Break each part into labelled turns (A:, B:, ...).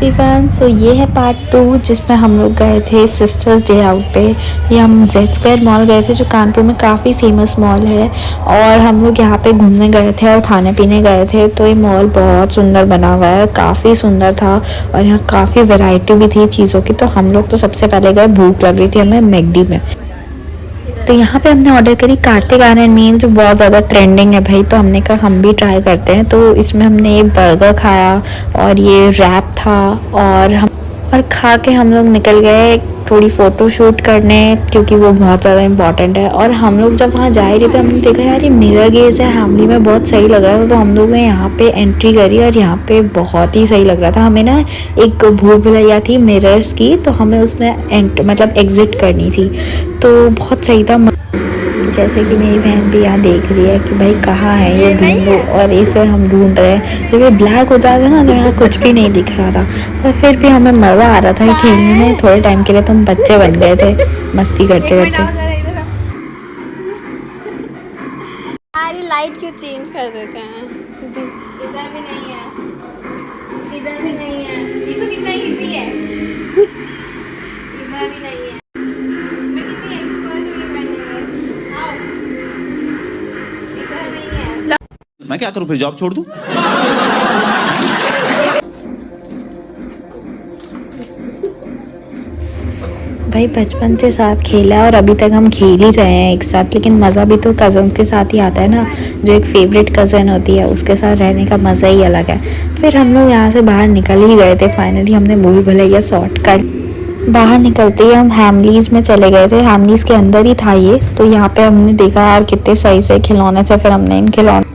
A: Everyone, सो ये है part 2 जिसमें हम लोग गए थे सिस्टर्स डे आउट पे। ये हम जेड स्क्वायर मॉल गए थे जो कानपुर में काफ़ी फेमस मॉल है, और हम लोग यहाँ पे घूमने गए थे और खाने पीने गए थे। तो ये मॉल बहुत सुंदर बना हुआ है, काफ़ी सुंदर था और यहाँ काफ़ी वैरायटी भी थी चीज़ों की। तो हम लोग तो सबसे पहले गए, भूख लग रही थी हमें मैकडी में। तो यहाँ पे हमने ऑर्डर करी कार्तिक आयरन मील जो बहुत ज़्यादा ट्रेंडिंग है भाई, तो हमने कहा हम भी ट्राई करते हैं। तो इसमें हमने एक बर्गर खाया और ये रैप था, और खा के हम लोग निकल गए थोड़ी फ़ोटो शूट करने, क्योंकि वो बहुत ज़्यादा इम्पॉर्टेंट है। और हम लोग जब वहाँ जा ही रहे थे हमने देखा यार ये मिरर गेज है, हैमली में बहुत सही लग रहा था। तो हम लोग ने यहाँ पे एंट्री करी और यहाँ पे बहुत ही सही लग रहा था। हमें ना एक भूल भुलैया थी मिरर्स की, तो हमें उसमें मतलब एग्ज़िट करनी थी, तो बहुत सही था। जैसे कि मेरी बहन भी यहाँ देख रही है कि भाई कहाँ है ये, ढूंढो, और इसे हम ढूंढ रहे हैं। जब ये ब्लैक हो जाता ना तो यहाँ कुछ भी नहीं दिख रहा था, पर फिर भी हमें मज़ा आ रहा था खेलने में। थोड़े टाइम के लिए तो हम बच्चे बन गए थे मस्ती करते करते।
B: अरे लाइट क्यों चेंज कर देते हैं? इधर भी नहीं है, इधर भी नहीं है। ये तो कितना इजी है। इधर भी नहीं है। मैं कितनी एक्सपर्ट हूँ ये करने में। आओ, इधर नहीं है।
C: मैं क्या करूँ फिर, जॉब छोड़ दूँ?
A: भाई बचपन से साथ खेला है और अभी तक हम खेल ही रहे हैं एक साथ, लेकिन मज़ा भी तो कज़न्स के साथ ही आता है ना। जो एक फेवरेट कज़न होती है उसके साथ रहने का मज़ा ही अलग है। फिर हम लोग यहाँ से बाहर निकल ही गए थे फाइनली। हमने भूल भुलैया शॉर्ट कर बाहर निकलते ही हम हैमलीज़ में चले गए थे। हैमलीज़ के अंदर ही था ये। तो यहाँ पे हमने देखा यार कितने सही सही खिलौने थे। फिर हमने इन खिलौने,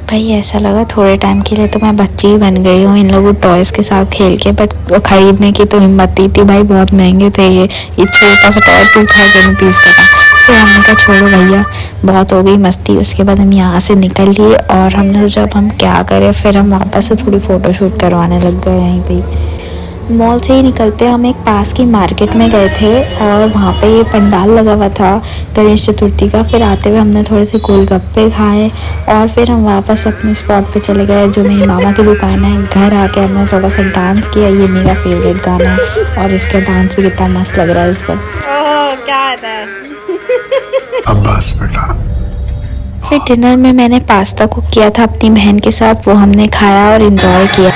A: भाई ऐसा लगा थोड़े टाइम के लिए तो मैं बच्ची ही बन गई हूँ इन लोगों टॉयज़ के साथ खेल के। बट ख़रीदने की तो हिम्मत नहीं थी भाई, बहुत महंगे थे ये छोटा सा टॉय 2000 रुपीज़ का था। फिर हमने कहा छोड़ो भैया, बहुत हो गई मस्ती। उसके बाद हम यहाँ से निकल लिए और हमने सोचा अब हम क्या करें। फिर हम वापस से थोड़ी फ़ोटो शूट करवाने लग गए यहीं पर। मॉल से ही निकलते हम एक पास की मार्केट में गए थे और वहाँ पे ये पंडाल लगा हुआ था गणेश चतुर्थी का। फिर आते हुए हमने थोड़े से गोलगप्पे खाए और फिर हम वापस अपने स्पॉट पे चले गए जो मेरी मामा की दुकान है। घर आके हमने थोड़ा सा डांस किया, ये मेरा फेवरेट गाना है और इसका डांस भी कितना मस्त लग रहा है इस पर।
B: क्या आता है?
D: अब्बास बेटा।
A: फिर डिनर में मैंने पास्ता कुक किया था अपनी बहन के साथ, वो हमने खाया और इन्जॉय किया।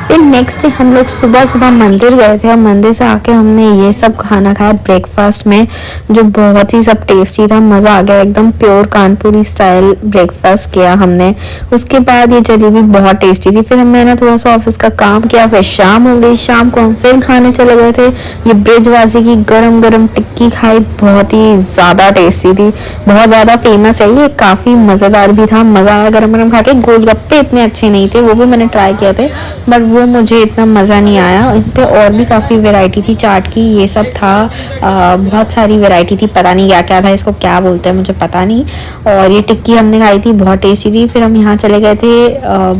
A: फिर नेक्स्ट डे हम लोग सुबह सुबह मंदिर गए थे और मंदिर से आके हमने ये सब खाना खाया ब्रेकफास्ट में, जो बहुत ही सब टेस्टी था। मज़ा आ गया, एकदम प्योर कानपुरी स्टाइल ब्रेकफास्ट किया हमने। उसके बाद ये जलेबी बहुत टेस्टी थी। फिर मैंने थोड़ा सा ऑफिस का काम किया, फिर शाम हो गई। शाम को हम फिर खाने चले गए थे। ये ब्रिजवासी की गरम गरम टिक्की खाई, बहुत ही ज़्यादा टेस्टी थी, बहुत ज़्यादा फेमस है ये, काफ़ी मज़ेदार भी था। मज़ा आया गरम गरम खा के। गोलगप्पे इतने अच्छे नहीं थे, वो भी मैंने ट्राई किए थे बट वो मुझे इतना मज़ा नहीं आया। इस पे और भी काफ़ी वैरायटी थी चाट की, ये सब था। बहुत सारी वैरायटी थी, पता नहीं क्या क्या था, इसको क्या बोलते हैं मुझे पता नहीं। और ये टिक्की हमने खाई थी, बहुत टेस्टी थी। फिर हम यहाँ चले गए थे,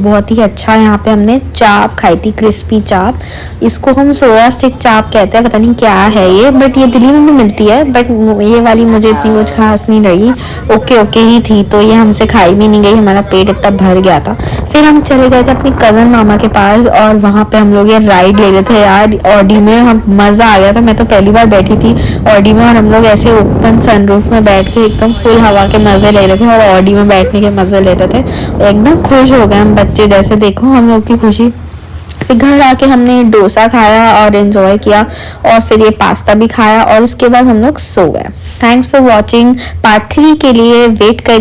A: बहुत ही अच्छा यहाँ पे हमने चाप खाई थी, क्रिस्पी चाप। इसको हम सोया स्टिक चाप कहते हैं, पता नहीं क्या है ये, बट ये दिल्ली में भी मिलती है। बट ये वाली मुझे इतनी कुछ खास नहीं लगी, ओके ओके ही थी, तो ये हमसे खाई भी नहीं गई, हमारा पेट इतना भर गया था। फिर हम चले गए थे अपनी कज़न मामा के पास और वहाँ पे हम लोग ये राइड ले रहे थे यार ऑडी में। हम मज़ा आ गया था, मैं तो पहली बार बैठी थी ऑडी में और हम लोग ऐसे ओपन सनरूफ में बैठ के एकदम फुल हवा के मज़े ले रहे थे और ऑडी में बैठने के मज़े ले रहे थे। एकदम खुश हो गए हम बच्चे जैसे, देखो हम लोग की खुशी। फिर घर आके हमने डोसा खाया और एंजॉय किया और फिर ये पास्ता भी खाया और उसके बाद हम लोग सो गए। Thanks for watching. पार्ट 3 के लिए वेट करिए।